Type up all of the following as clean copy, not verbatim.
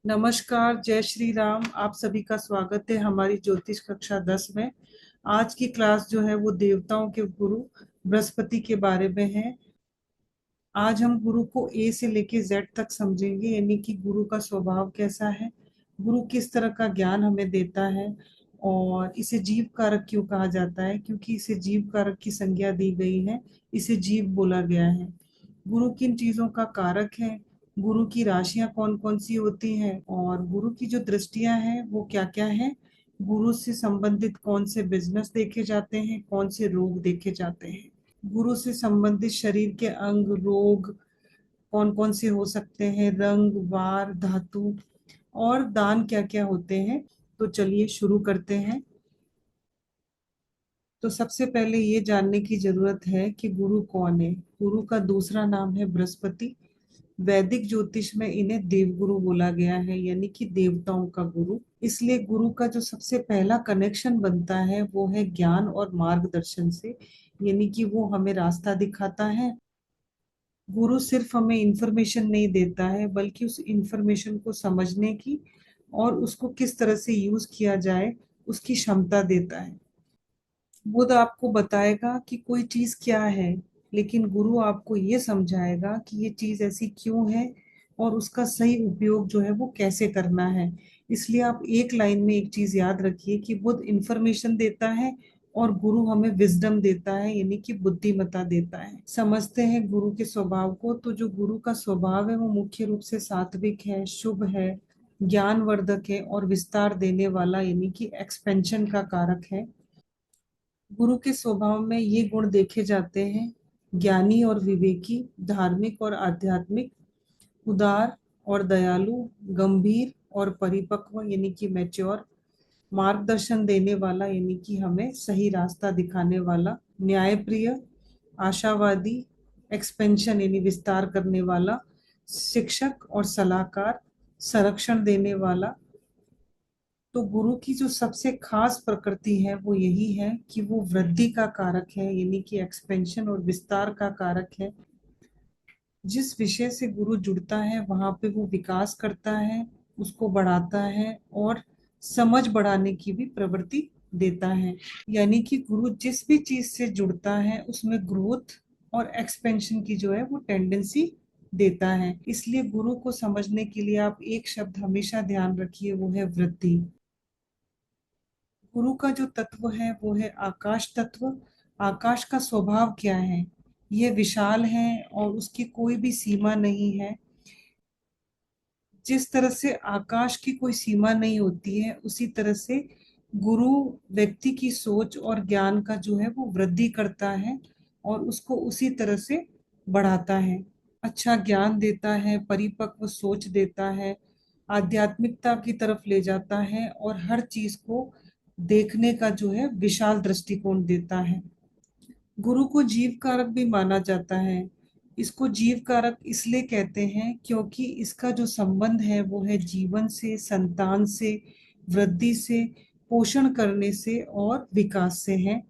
नमस्कार, जय श्री राम। आप सभी का स्वागत है हमारी ज्योतिष कक्षा 10 में। आज की क्लास जो है वो देवताओं के गुरु बृहस्पति के बारे में है। आज हम गुरु को ए से लेके जेड तक समझेंगे, यानी कि गुरु का स्वभाव कैसा है, गुरु किस तरह का ज्ञान हमें देता है, और इसे जीव कारक क्यों कहा जाता है, क्योंकि इसे जीव कारक की संज्ञा दी गई है, इसे जीव बोला गया है। गुरु किन चीजों का कारक है, गुरु की राशियां कौन कौन सी होती हैं, और गुरु की जो दृष्टियां हैं वो क्या क्या है, गुरु से संबंधित कौन से बिजनेस देखे जाते हैं, कौन से रोग देखे जाते हैं, गुरु से संबंधित शरीर के अंग रोग कौन कौन से हो सकते हैं, रंग वार धातु और दान क्या क्या होते हैं। तो चलिए शुरू करते हैं। तो सबसे पहले ये जानने की जरूरत है कि गुरु कौन है। गुरु का दूसरा नाम है बृहस्पति। वैदिक ज्योतिष में इन्हें देवगुरु बोला गया है, यानी कि देवताओं का गुरु। इसलिए गुरु का जो सबसे पहला कनेक्शन बनता है वो है ज्ञान और मार्गदर्शन से, यानी कि वो हमें रास्ता दिखाता है। गुरु सिर्फ हमें इंफॉर्मेशन नहीं देता है, बल्कि उस इंफॉर्मेशन को समझने की और उसको किस तरह से यूज किया जाए उसकी क्षमता देता है। बुद्ध आपको बताएगा कि कोई चीज क्या है, लेकिन गुरु आपको ये समझाएगा कि ये चीज ऐसी क्यों है और उसका सही उपयोग जो है वो कैसे करना है। इसलिए आप एक लाइन में एक चीज याद रखिए कि बुद्ध इंफॉर्मेशन देता है और गुरु हमें विजडम देता है, यानी कि बुद्धिमत्ता देता है। समझते हैं गुरु के स्वभाव को। तो जो गुरु का स्वभाव है वो मुख्य रूप से सात्विक है, शुभ है, ज्ञानवर्धक है और विस्तार देने वाला, यानी कि एक्सपेंशन का कारक है। गुरु के स्वभाव में ये गुण देखे जाते हैं: ज्ञानी और विवेकी, धार्मिक और आध्यात्मिक, उदार और दयालु, गंभीर और परिपक्व यानी कि मैच्योर, मार्गदर्शन देने वाला यानी कि हमें सही रास्ता दिखाने वाला, न्यायप्रिय, आशावादी, एक्सपेंशन यानी विस्तार करने वाला, शिक्षक और सलाहकार, संरक्षण देने वाला। तो गुरु की जो सबसे खास प्रकृति है वो यही है कि वो वृद्धि का कारक है, यानी कि एक्सपेंशन और विस्तार का कारक है। जिस विषय से गुरु जुड़ता है वहां पे वो विकास करता है, उसको बढ़ाता है और समझ बढ़ाने की भी प्रवृत्ति देता है। यानी कि गुरु जिस भी चीज से जुड़ता है उसमें ग्रोथ और एक्सपेंशन की जो है वो टेंडेंसी देता है। इसलिए गुरु को समझने के लिए आप एक शब्द हमेशा ध्यान रखिए, वो है वृद्धि। गुरु का जो तत्व है वो है आकाश तत्व। आकाश का स्वभाव क्या है? ये विशाल है और उसकी कोई भी सीमा नहीं है। जिस तरह से आकाश की कोई सीमा नहीं होती है, उसी तरह से गुरु व्यक्ति की सोच और ज्ञान का जो है वो वृद्धि करता है और उसको उसी तरह से बढ़ाता है। अच्छा ज्ञान देता है, परिपक्व सोच देता है, आध्यात्मिकता की तरफ ले जाता है और हर चीज को देखने का जो है विशाल दृष्टिकोण देता है। गुरु को जीव कारक भी माना जाता है। इसको जीव कारक इसलिए कहते हैं क्योंकि इसका जो संबंध है वो है जीवन से, संतान से, वृद्धि से, पोषण करने से और विकास से है।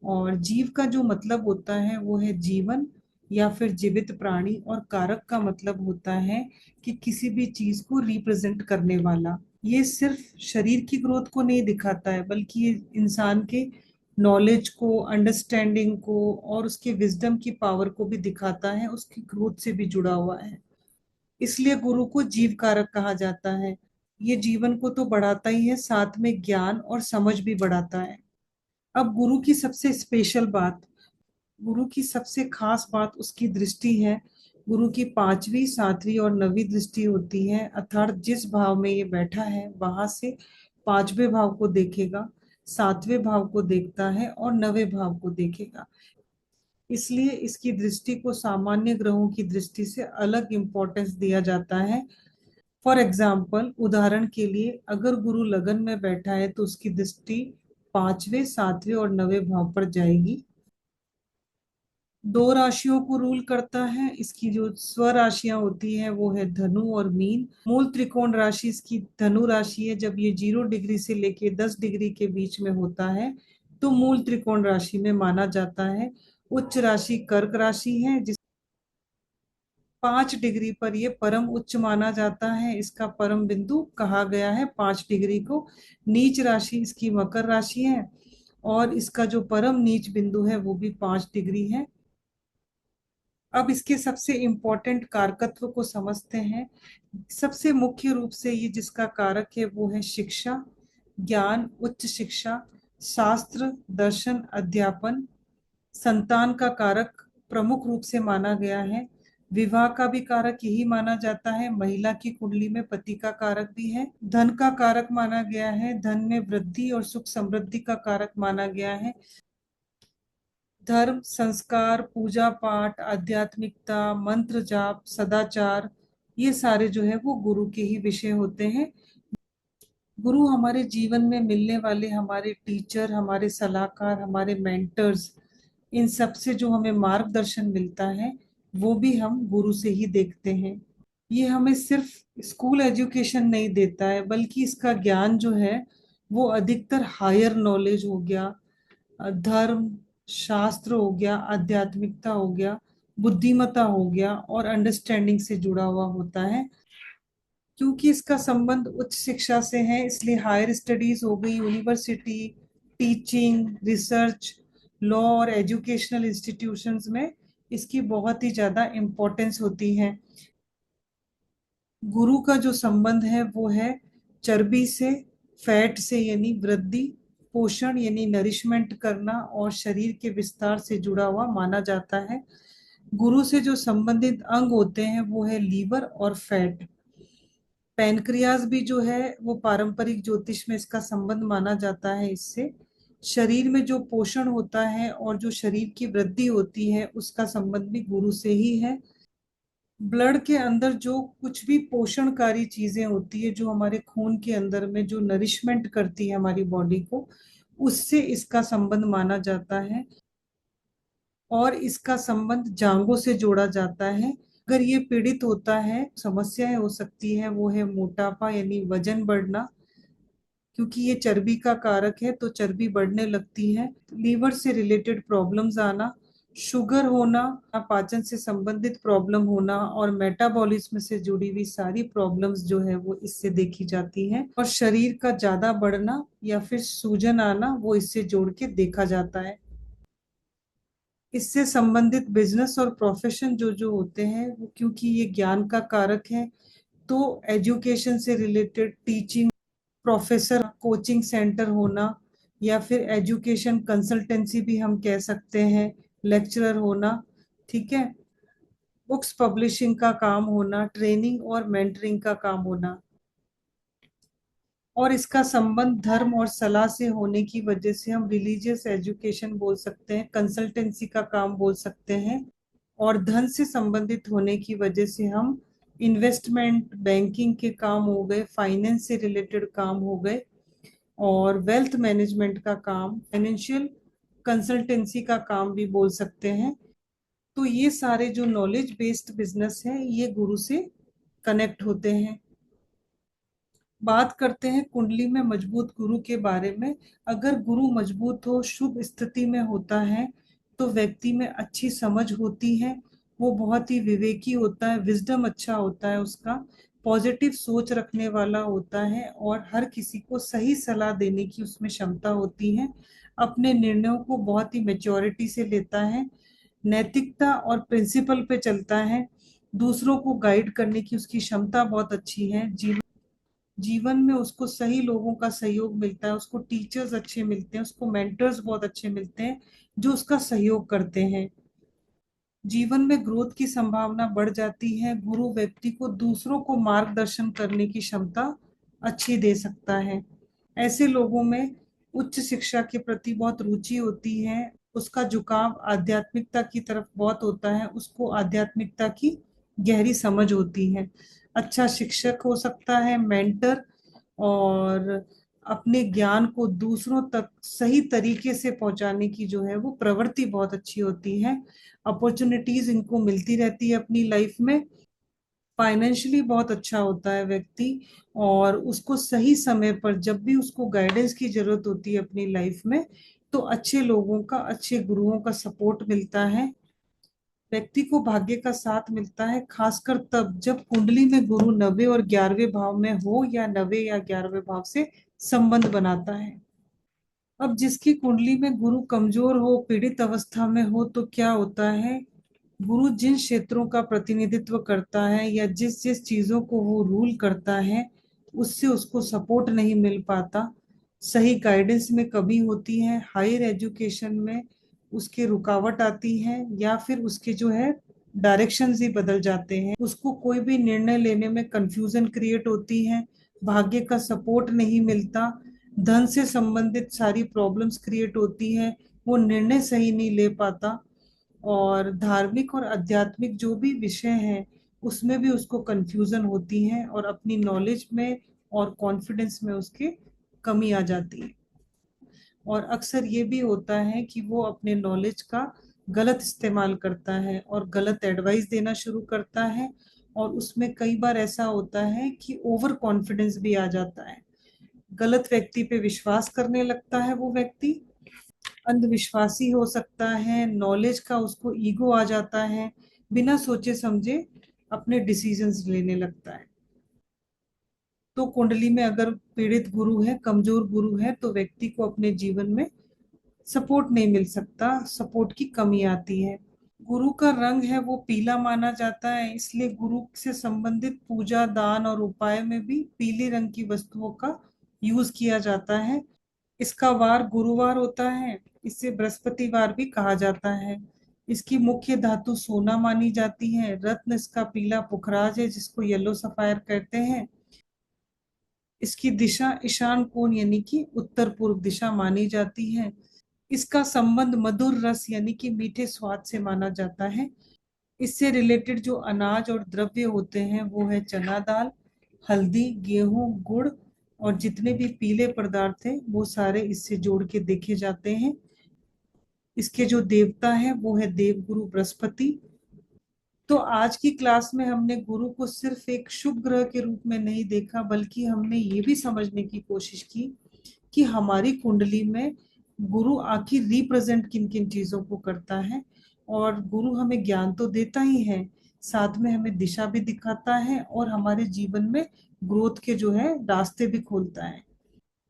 और जीव का जो मतलब होता है वो है जीवन या फिर जीवित प्राणी, और कारक का मतलब होता है कि किसी भी चीज को रिप्रेजेंट करने वाला। ये सिर्फ शरीर की ग्रोथ को नहीं दिखाता है, बल्कि ये इंसान के नॉलेज को, अंडरस्टैंडिंग को और उसके विजडम की पावर को भी दिखाता है, उसकी ग्रोथ से भी जुड़ा हुआ है। इसलिए गुरु को जीव कारक कहा जाता है। ये जीवन को तो बढ़ाता ही है, साथ में ज्ञान और समझ भी बढ़ाता है। अब गुरु की सबसे स्पेशल बात, गुरु की सबसे खास बात उसकी दृष्टि है। गुरु की पांचवी, सातवीं और नवीं दृष्टि होती है, अर्थात जिस भाव में ये बैठा है वहां से पांचवें भाव को देखेगा, सातवें भाव को देखता है और नवे भाव को देखेगा। इसलिए इसकी दृष्टि को सामान्य ग्रहों की दृष्टि से अलग इम्पोर्टेंस दिया जाता है। फॉर एग्जाम्पल, उदाहरण के लिए, अगर गुरु लगन में बैठा है तो उसकी दृष्टि पांचवें, सातवें और नवे भाव पर जाएगी। दो राशियों को रूल करता है। इसकी जो स्व राशियां होती है वो है धनु और मीन। मूल त्रिकोण राशि इसकी धनु राशि है। जब ये 0 डिग्री से लेके 10 डिग्री के बीच में होता है तो मूल त्रिकोण राशि में माना जाता है। उच्च राशि कर्क राशि है, 5 डिग्री पर ये परम उच्च माना जाता है, इसका परम बिंदु कहा गया है 5 डिग्री को। नीच राशि इसकी मकर राशि है, और इसका जो परम नीच बिंदु है वो भी 5 डिग्री है। अब इसके सबसे इम्पोर्टेंट कारकत्व को समझते हैं। सबसे मुख्य रूप से ये जिसका कारक है वो है शिक्षा, ज्ञान, उच्च शिक्षा, शास्त्र, दर्शन, अध्यापन। संतान का कारक प्रमुख रूप से माना गया है। विवाह का भी कारक यही माना जाता है। महिला की कुंडली में पति का कारक भी है। धन का कारक माना गया है। धन में वृद्धि और सुख समृद्धि का कारक माना गया है। धर्म, संस्कार, पूजा पाठ, आध्यात्मिकता, मंत्र जाप, सदाचार, ये सारे जो है वो गुरु के ही विषय होते हैं। गुरु हमारे जीवन में मिलने वाले हमारे टीचर, हमारे सलाहकार, हमारे मेंटर्स, इन सब से जो हमें मार्गदर्शन मिलता है वो भी हम गुरु से ही देखते हैं। ये हमें सिर्फ स्कूल एजुकेशन नहीं देता है, बल्कि इसका ज्ञान जो है वो अधिकतर हायर नॉलेज हो गया, धर्म शास्त्र हो गया, आध्यात्मिकता हो गया, बुद्धिमत्ता हो गया और अंडरस्टैंडिंग से जुड़ा हुआ होता है। क्योंकि इसका संबंध उच्च शिक्षा से है, इसलिए हायर स्टडीज हो गई, यूनिवर्सिटी, टीचिंग, रिसर्च, लॉ और एजुकेशनल इंस्टीट्यूशंस में इसकी बहुत ही ज्यादा इम्पोर्टेंस होती है। गुरु का जो संबंध है वो है चर्बी से, फैट से यानी वृद्धि, पोषण यानी नरिशमेंट करना और शरीर के विस्तार से जुड़ा हुआ माना जाता है। गुरु से जो संबंधित अंग होते हैं वो है लीवर और फैट। पैनक्रियाज भी जो है वो पारंपरिक ज्योतिष में इसका संबंध माना जाता है इससे। शरीर में जो पोषण होता है और जो शरीर की वृद्धि होती है उसका संबंध भी गुरु से ही है। ब्लड के अंदर जो कुछ भी पोषणकारी चीजें होती है, जो हमारे खून के अंदर में जो नरिशमेंट करती है हमारी बॉडी को, उससे इसका संबंध माना जाता है। और इसका संबंध जांघों से जोड़ा जाता है। अगर ये पीड़ित होता है, समस्याएं हो सकती है, वो है मोटापा यानी वजन बढ़ना, क्योंकि ये चर्बी का कारक है तो चर्बी बढ़ने लगती है। लीवर से रिलेटेड प्रॉब्लम्स आना, शुगर होना, पाचन से संबंधित प्रॉब्लम होना और मेटाबॉलिज्म से जुड़ी हुई सारी प्रॉब्लम्स जो है वो इससे देखी जाती हैं। और शरीर का ज्यादा बढ़ना या फिर सूजन आना वो इससे जोड़ के देखा जाता है। इससे संबंधित बिजनेस और प्रोफेशन जो जो होते हैं वो, क्योंकि ये ज्ञान का कारक है, तो एजुकेशन से related teaching, professor, coaching centre होना, या फिर एजुकेशन कंसल्टेंसी भी हम कह सकते हैं, लेक्चरर होना, ठीक है, बुक्स पब्लिशिंग का काम होना, ट्रेनिंग और मेंटरिंग का काम होना। और इसका संबंध धर्म और सलाह से होने की वजह से हम रिलीजियस एजुकेशन बोल सकते हैं, कंसल्टेंसी का काम बोल सकते हैं। और धन से संबंधित होने की वजह से हम इन्वेस्टमेंट, बैंकिंग के काम हो गए, फाइनेंस से रिलेटेड काम हो गए, और वेल्थ मैनेजमेंट का काम, फाइनेंशियल कंसल्टेंसी का काम भी बोल सकते हैं। तो ये सारे जो नॉलेज बेस्ड बिजनेस है ये गुरु से कनेक्ट होते हैं। बात करते हैं कुंडली में मजबूत गुरु के बारे में। अगर गुरु मजबूत हो, शुभ स्थिति में होता है, तो व्यक्ति में अच्छी समझ होती है, वो बहुत ही विवेकी होता है, विजडम अच्छा होता है उसका, पॉजिटिव सोच रखने वाला होता है और हर किसी को सही सलाह देने की उसमें क्षमता होती है। अपने निर्णयों को बहुत ही मेच्योरिटी से लेता है, नैतिकता और प्रिंसिपल पे चलता है, दूसरों को गाइड करने की उसकी क्षमता बहुत अच्छी है। जीवन में उसको सही लोगों का सहयोग मिलता है, उसको टीचर्स अच्छे मिलते हैं, उसको मेंटर्स बहुत अच्छे मिलते हैं जो उसका सहयोग करते हैं। जीवन में ग्रोथ की संभावना बढ़ जाती है। गुरु व्यक्ति को दूसरों को मार्गदर्शन करने की क्षमता अच्छी दे सकता है। ऐसे लोगों में उच्च शिक्षा के प्रति बहुत रुचि होती है, उसका झुकाव आध्यात्मिकता की तरफ बहुत होता है, उसको आध्यात्मिकता की गहरी समझ होती है। अच्छा शिक्षक हो सकता है, मेंटर, और अपने ज्ञान को दूसरों तक सही तरीके से पहुंचाने की जो है वो प्रवृत्ति बहुत अच्छी होती है। अपॉर्चुनिटीज इनको मिलती रहती है अपनी लाइफ में। फाइनेंशियली बहुत अच्छा होता है व्यक्ति, और उसको सही समय पर जब भी उसको गाइडेंस की जरूरत होती है अपनी लाइफ में, तो अच्छे लोगों का, अच्छे गुरुओं का सपोर्ट मिलता है। व्यक्ति को भाग्य का साथ मिलता है खासकर तब जब कुंडली में गुरु 9वें और 11वें भाव में हो या 9वें या 11वें भाव से संबंध बनाता है। अब जिसकी कुंडली में गुरु कमजोर हो, पीड़ित अवस्था में हो, तो क्या होता है, गुरु जिन क्षेत्रों का प्रतिनिधित्व करता है या जिस जिस चीजों को वो रूल करता है उससे उसको सपोर्ट नहीं मिल पाता। सही गाइडेंस में कमी होती है, हायर एजुकेशन में उसके रुकावट आती है, या फिर उसके जो है डायरेक्शंस ही बदल जाते हैं, उसको कोई भी निर्णय लेने में कंफ्यूजन क्रिएट होती है, भाग्य का सपोर्ट नहीं मिलता, धन से संबंधित सारी प्रॉब्लम्स क्रिएट होती है, वो निर्णय सही नहीं ले पाता, और धार्मिक और आध्यात्मिक जो भी विषय हैं उसमें भी उसको कंफ्यूजन होती है और अपनी नॉलेज में और कॉन्फिडेंस में उसके कमी आ जाती है। और अक्सर ये भी होता है कि वो अपने नॉलेज का गलत इस्तेमाल करता है और गलत एडवाइस देना शुरू करता है, और उसमें कई बार ऐसा होता है कि ओवर कॉन्फिडेंस भी आ जाता है, गलत व्यक्ति पे विश्वास करने लगता है, वो व्यक्ति अंधविश्वासी हो सकता है, नॉलेज का उसको ईगो आ जाता है, बिना सोचे समझे अपने डिसीजंस लेने लगता है। तो कुंडली में अगर पीड़ित गुरु है, कमजोर गुरु है, तो व्यक्ति को अपने जीवन में सपोर्ट नहीं मिल सकता, सपोर्ट की कमी आती है। गुरु का रंग है वो पीला माना जाता है, इसलिए गुरु से संबंधित पूजा, दान और उपाय में भी पीले रंग की वस्तुओं का यूज किया जाता है। इसका वार गुरुवार होता है, इसे बृहस्पतिवार भी कहा जाता है। इसकी मुख्य धातु सोना मानी जाती है, रत्न इसका पीला पुखराज है जिसको येलो सफायर कहते हैं। इसकी दिशा ईशान कोण यानी कि उत्तर पूर्व दिशा मानी जाती है। इसका संबंध मधुर रस यानी कि मीठे स्वाद से माना जाता है। इससे रिलेटेड जो अनाज और द्रव्य होते हैं वो है चना दाल, हल्दी, गेहूं, गुड़, और जितने भी पीले पदार्थ हैं वो सारे इससे जोड़ के देखे जाते हैं। इसके जो देवता है वो है देवगुरु बृहस्पति। तो आज की क्लास में हमने गुरु को सिर्फ एक शुभ ग्रह के रूप में नहीं देखा, बल्कि हमने ये भी समझने की कोशिश की कि हमारी कुंडली में गुरु आखिर रिप्रेजेंट किन किन चीजों को करता है। और गुरु हमें ज्ञान तो देता ही है, साथ में हमें दिशा भी दिखाता है और हमारे जीवन में ग्रोथ के जो है रास्ते भी खोलता है।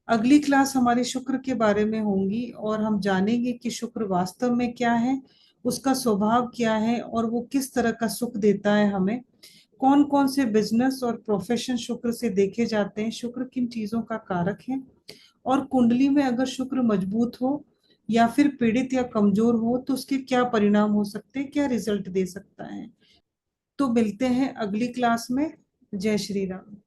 अगली क्लास हमारे शुक्र के बारे में होंगी और हम जानेंगे कि शुक्र वास्तव में क्या है, उसका स्वभाव क्या है और वो किस तरह का सुख देता है हमें, कौन कौन से बिजनेस और प्रोफेशन शुक्र से देखे जाते हैं, शुक्र किन चीजों का कारक है, और कुंडली में अगर शुक्र मजबूत हो या फिर पीड़ित या कमजोर हो तो उसके क्या परिणाम हो सकते हैं, क्या रिजल्ट दे सकता है। तो मिलते हैं अगली क्लास में। जय श्री राम।